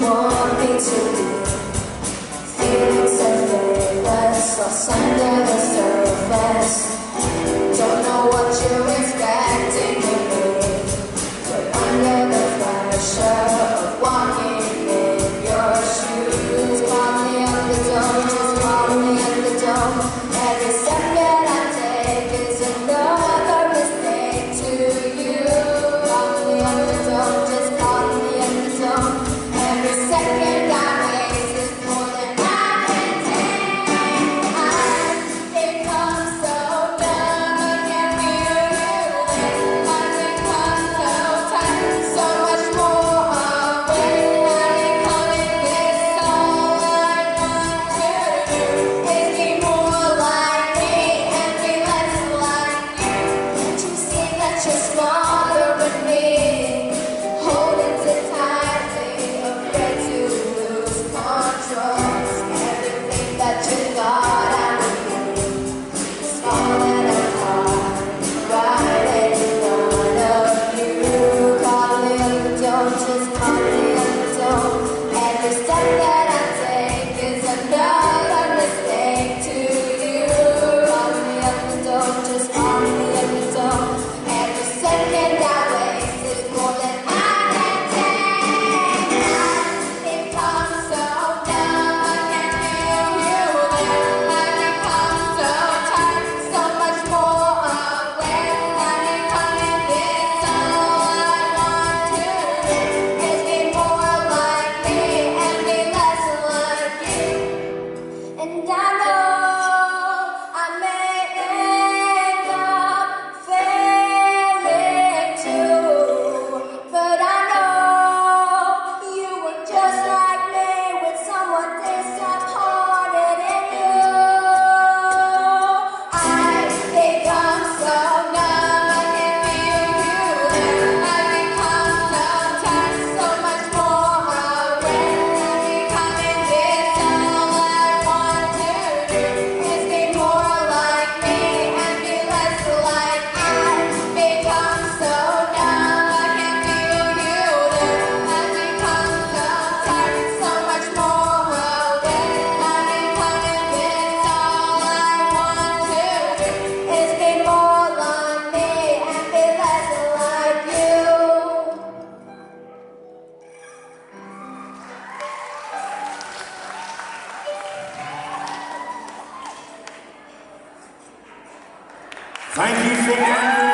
want me to be. Feelings and feelings lost under the surface. Don't know what you're expecting of me, but under the pressure of walking in your shoes, call me up the dome, just call me up the dome. Every second I take is another mistake to you. Call me up the dome, just call me up the dome. Every second I waste is more than I can take. I've become so numb, I can't feel you. I've become so tired, so much more away. I've become this, all I want to do is be more like me and be less like you. Can't you see that you're smaller than me? Holding too tightly, afraid to lose control. Everything that you thought I would be is falling apart right in front of you. Call me up the dome, just call me up the dome. Every step that I take is another mistake to you. Call me up the dome, just call me up the dome. Every second I waste is more than I can take. I've become so numb, I can't feel you there. I've become so tired, so much more aware. I've become this, all I want to do is be more like me and be less like you. And I know I may end up failing too, but I know you were just like me with someone disappointed in you. I've become so numb, I can't feel you there. I've become so tired, so much more aware. I've become this, all I want to do is be more like me and be less like you. I've become so numb, I can't feel you there. I've become so tired, so much more aware. I've become this, all I want to do is be more like me and be less like you. Thank you, Sing Andrew.